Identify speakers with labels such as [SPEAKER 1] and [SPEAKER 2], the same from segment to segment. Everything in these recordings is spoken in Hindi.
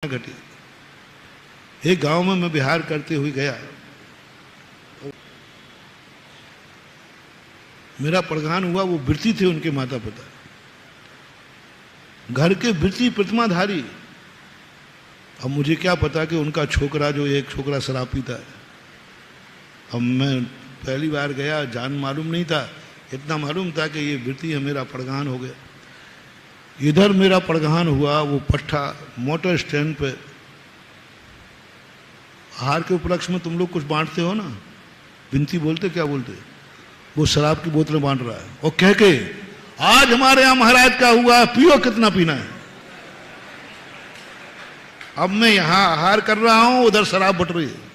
[SPEAKER 1] घटी। एक गांव में मैं बिहार करते हुए गया, मेरा प्रधान हुआ, वो वृत्ति थे उनके माता पिता, घर के वृत्ति प्रतिमाधारी। अब मुझे क्या पता कि उनका छोकरा, जो एक छोकरा शराब पीता है। अब मैं पहली बार गया, जान मालूम नहीं था, इतना मालूम था कि ये वृत्ति है, मेरा प्रधान हो गया। इधर मेरा प्रधान हुआ, वो पट्टा मोटर स्टैंड पे, आहार के उपलक्ष्य में तुम लोग कुछ बांटते हो ना, विनती बोलते, क्या बोलते, वो शराब की बोतलें बांट रहा है और कह के, आज हमारे यहां महाराज का हुआ, पियो, कितना पीना है। अब मैं यहां आहार कर रहा हूं, उधर शराब बट रही है,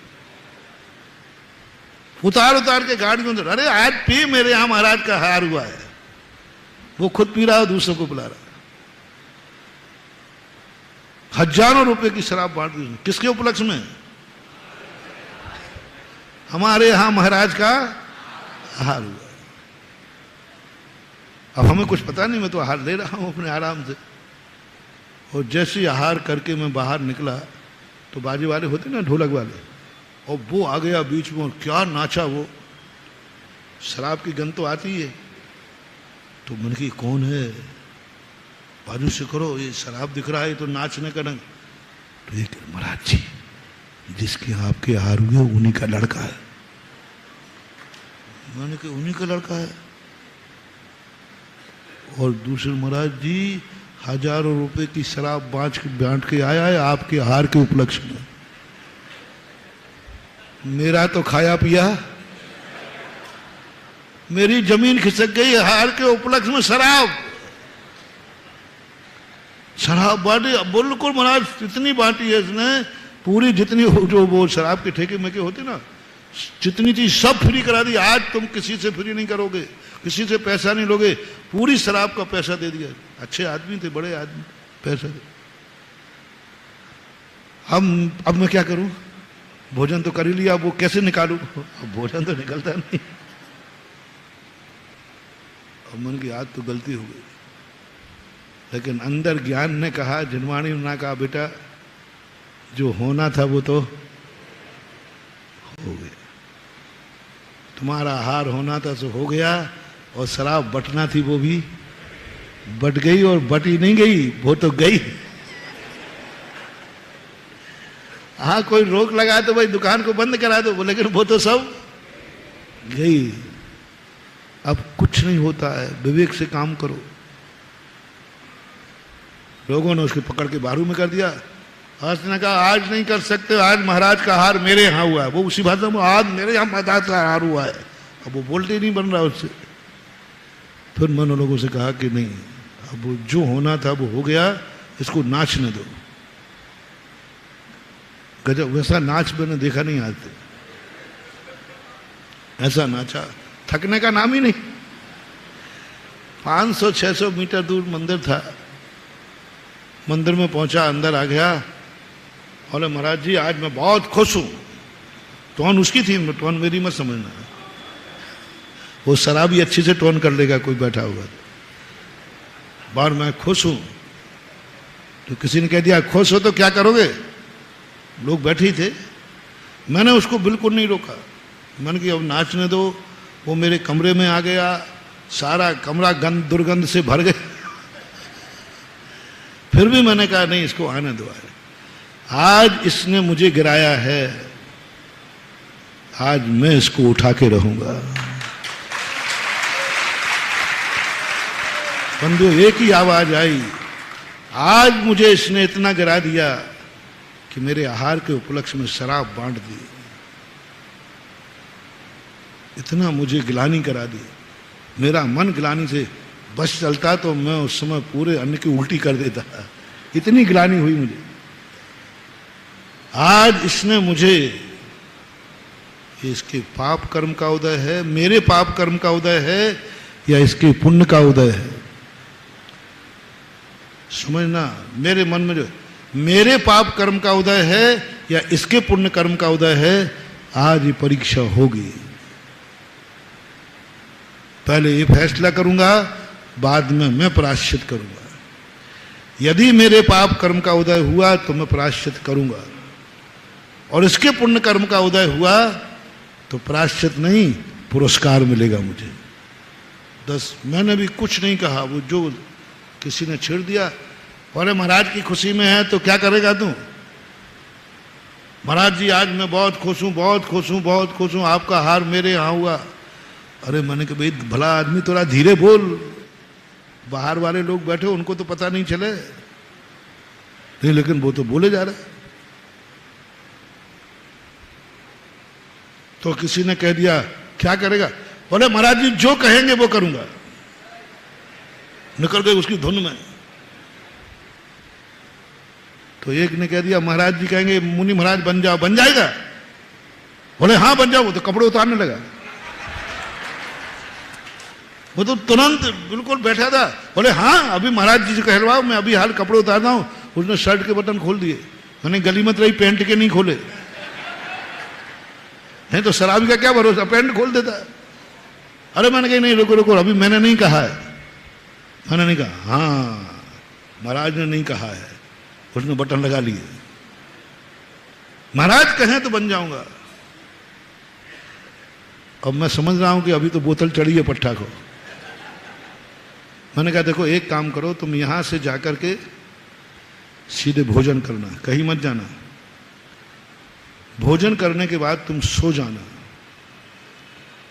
[SPEAKER 1] उतार उतार के गाड़ी में, अरे आज पी, मेरे यहां महाराज का आहार हुआ है। वो खुद पी रहा है, दूसरों को पिला रहा है। हजारों रुपए की शराब बांट दी, किसके उपलक्ष्य में? हमारे यहां महाराज का आहार हुआ। अब हमें कुछ पता नहीं, मैं तो आहार ले रहा हूं अपने आराम से। और जैसे ही आहार करके मैं बाहर निकला तो बाजे वाले होते ना, ढोलक वाले, और वो आ गया बीच में और क्या नाचा वो। शराब की गंध तो आती है, तो मन की कौन है, बाजू से करो, ये शराब दिख रहा है तो नाचने का ढंग। तो ये महाराज जी, जिसके आपके आहार हुए उन्हीं का लड़का है। मैंने कहा उन्हीं का लड़का है। और दूसरे, महाराज जी हजारों रुपए की शराब बांट के आया है आपके आहार के उपलक्ष्य में। मेरा तो खाया पिया, मेरी जमीन खिसक गई, आहार के उपलक्ष्य में शराब बांटी। बिल्कुल महाराज, इतनी बांटी है इसने, पूरी जितनी जो वो शराब के ठेके में के होते ना, जितनी चीज सब फ्री करा दी। आज तुम किसी से फ्री नहीं करोगे, किसी से पैसा नहीं लोगे, पूरी शराब का पैसा दे दिया। अच्छे आदमी थे, बड़े आदमी, पैसा दे। अब मैं क्या करूं? भोजन तो कर ही लिया, वो कैसे निकालूं? भोजन तो निकलता नहीं। अब मन की आज तो गलती हो गई, लेकिन अंदर ज्ञान ने कहा, जिनवाणी ने कहा, बेटा जो होना था वो तो हो गया, तुम्हारा आहार होना था सो हो गया, और शराब बटना थी वो भी बट गई, और बटी नहीं गई, वो तो गई। हाँ, कोई रोक लगा तो भाई दुकान को बंद करा दो, लेकिन वो तो सब गई। अब कुछ नहीं होता है, विवेक से काम करो। लोगों ने उसके पकड़ के बारू में कर दिया। उसने कहा आज नहीं कर सकते, आज महाराज का आहार मेरे यहाँ हुआ है। वो उसी भाषा में, आज मेरे यहाँ महाराज का आहार हुआ है। अब वो बोलते ही नहीं बन रहा उससे। फिर मैंने लोगों से कहा कि नहीं, अब जो होना था वो हो गया, इसको नाचने दो। गजब, वैसा नाच मैंने देखा नहीं आज तक। ऐसा नाचा, थकने का नाम ही नहीं। 500-600 मीटर दूर मंदिर था। मंदिर में पहुंचा, अंदर आ गया, बोले महाराज जी आज मैं बहुत खुश हूं। टोन उसकी थी, टोन मेरी मत समझना। वो शराबी अच्छी से टोन कर लेगा कोई बैठा हुआ। बार मैं खुश हूं, तो किसी ने कह दिया खुश हो तो क्या करोगे? लोग बैठे ही थे। मैंने उसको बिल्कुल नहीं रोका। मैंने कहा अब नाचने दो। वो मेरे कमरे में आ गया, सारा कमरा गंध दुर्गंध से भर गया। फिर भी मैंने कहा नहीं, इसको आने दो। आज इसने मुझे गिराया है, आज मैं इसको उठा के रहूंगा। बंधु, एक ही आवाज आई, आज मुझे इसने इतना गिरा दिया कि मेरे आहार के उपलक्ष्य में शराब बांट दी, इतना मुझे गिलानी करा दी। मेरा मन गिलानी से बस चलता तो मैं उस समय पूरे अन्न की उल्टी कर देता। इतनी गिलानी हुई मुझे। आज इसने मुझे, इसके पाप कर्म का उदय है, मेरे पाप कर्म का उदय है, या इसके पुण्य का उदय है? समझना, मेरे मन में जो मेरे पाप कर्म का उदय है या इसके पुण्य कर्म का उदय है, आज ये परीक्षा होगी। पहले ये फैसला करूंगा, बाद में मैं प्रायश्चित करूंगा। यदि मेरे पाप कर्म का उदय हुआ तो मैं प्रायश्चित करूंगा, और इसके पुण्य कर्म का उदय हुआ तो प्रायश्चित नहीं पुरस्कार मिलेगा मुझे। मैंने भी कुछ नहीं कहा, वो जो किसी ने छेड़ दिया, अरे महाराज की खुशी में है तो क्या करेगा तू? महाराज जी आज मैं बहुत खुश हूं, बहुत खुश हूं, बहुत खुश हूं, आपका हार मेरे यहाँ हुआ। अरे मैंने कहा भाई भला आदमी थोड़ा धीरे बोल, बाहर वाले लोग बैठे उनको तो पता नहीं चले। नहीं लेकिन वो तो बोले जा रहे। तो किसी ने कह दिया क्या करेगा? बोले महाराज जी जो कहेंगे वो करूंगा। निकल गए उसकी धुन में। तो एक ने कह दिया महाराज जी कहेंगे मुनि महाराज बन जाओ, बन जाएगा? बोले हाँ बन जाओ। वो तो कपड़े उतारने लगा, वो तो तुरंत बिल्कुल बैठा था। बोले हाँ अभी महाराज जी से कहलवाओ, मैं अभी हाल कपड़े उतारता हूं। उसने शर्ट के बटन खोल दिए। मैंने गली मत रही, पैंट के नहीं खोले। नहीं तो शराबी का क्या भरोसा, पैंट खोल देता। अरे मैंने कहा नहीं रुको रुको, अभी मैंने नहीं कहा है। मैंने नहीं कहा, हाँ महाराज ने नहीं कहा है। उसने बटन लगा लिए। महाराज कहें तो बन जाऊंगा। अब मैं समझ रहा हूं कि अभी तो बोतल चढ़ी है पट्टा को। मैंने कहा देखो एक काम करो, तुम यहां से जाकर के सीधे भोजन करना, कहीं मत जाना। भोजन करने के बाद तुम सो जाना।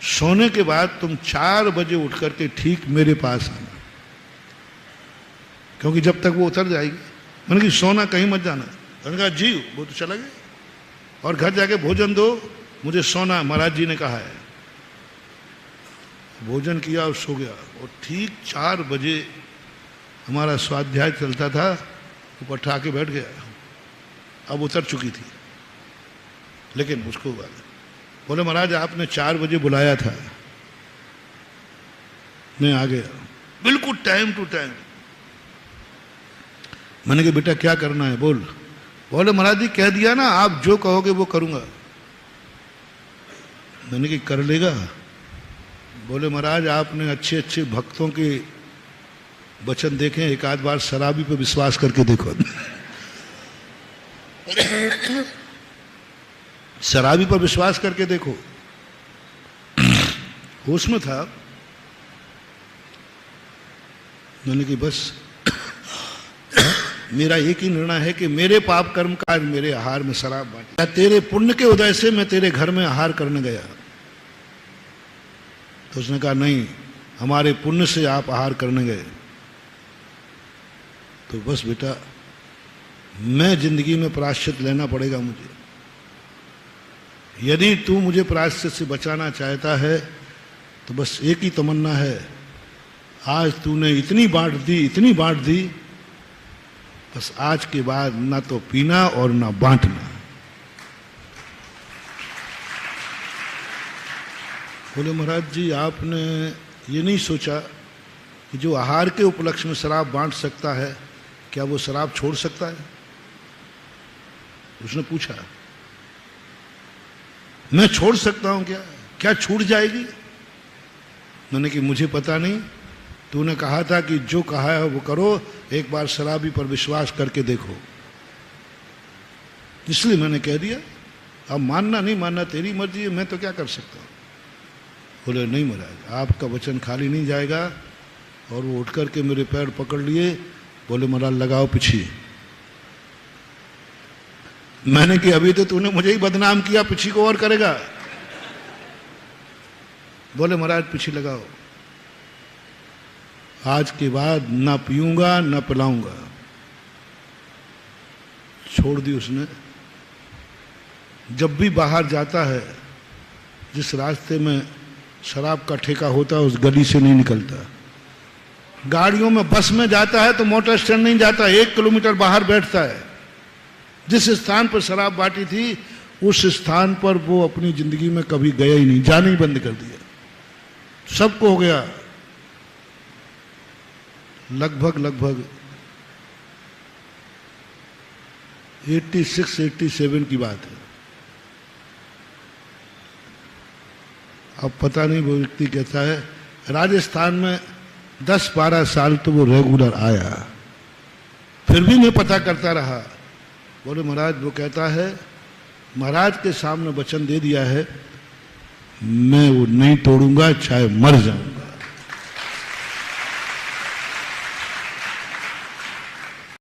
[SPEAKER 1] सोने के बाद तुम 4 बजे उठ करके ठीक मेरे पास आना, क्योंकि जब तक वो उतर जाएगी। मैंने कहा सोना कहीं मत जाना। मैंने कहा जी, वो तो चला गया। और घर जाके भोजन दो, मुझे सोना महाराज जी ने कहा है। भोजन किया और सो गया। और ठीक 4 बजे हमारा स्वाध्याय चलता था, वो पट्टा आके बैठ गया। अब उतर चुकी थी, लेकिन उसको बोले महाराज आपने 4 बजे बुलाया था, मैं आ गया बिल्कुल टाइम टू टाइम। मैंने कहा बेटा क्या करना है बोल। बोले महाराज जी कह दिया ना, आप जो कहोगे वो करूंगा। मैंने कहा कर लेगा? बोले महाराज आपने अच्छे अच्छे भक्तों के वचन देखे, एक आध बार शराबी पे विश्वास करके देखो। शराबी पर विश्वास करके देखो। होश में था। मैंने कि बस मेरा एक ही निर्णय है कि मेरे पाप कर्म का मेरे आहार में शराब बांटी। तेरे पुण्य के उदय से मैं तेरे घर में आहार करने गया। तो उसने कहा नहीं, हमारे पुण्य से आप आहार करने गए। तो बस बेटा मैं जिंदगी में प्रायश्चित लेना पड़ेगा मुझे। यदि तू मुझे प्रायश्चित से बचाना चाहता है तो बस एक ही तमन्ना है, आज तूने इतनी बांट दी, इतनी बांट दी, बस आज के बाद ना तो पीना और ना बांटना। बोले महाराज जी आपने ये नहीं सोचा कि जो आहार के उपलक्ष्य में शराब बांट सकता है, क्या वो शराब छोड़ सकता है? उसने पूछा मैं छोड़ सकता हूं क्या? क्या छूट जाएगी? मैंने कि मुझे पता नहीं, तूने कहा था कि जो कहा है वो करो, एक बार शराबी पर विश्वास करके देखो, इसलिए मैंने कह दिया। अब मानना नहीं मानना तेरी मर्जी है, मैं तो क्या कर सकता हूं। बोले नहीं महाराज आपका वचन खाली नहीं जाएगा। और वो उठ करके मेरे पैर पकड़ लिए। बोले महाराज लगाओ पिछी। मैंने कि अभी तो तूने मुझे ही बदनाम किया, पिछी को और करेगा। बोले महाराज पिछी लगाओ, आज के बाद ना पीऊंगा ना पिलाऊंगा। छोड़ दी उसने। जब भी बाहर जाता है, जिस रास्ते में शराब का ठेका होता है उस गली से नहीं निकलता। गाड़ियों में बस में जाता है तो मोटर स्टैंड नहीं जाता, 1 किलोमीटर बाहर बैठता है। जिस स्थान पर शराब बांटी थी उस स्थान पर वो अपनी जिंदगी में कभी गया ही नहीं, जाना ही बंद कर दिया। सबको हो गया। लगभग 86-87 की बात है। अब पता नहीं वो व्यक्ति कहता है राजस्थान में 10-12 साल तो वो रेगुलर आया। फिर भी मैं पता करता रहा। बोले महाराज वो कहता है महाराज के सामने वचन दे दिया है, मैं वो नहीं तोड़ूंगा चाहे मर जाऊं।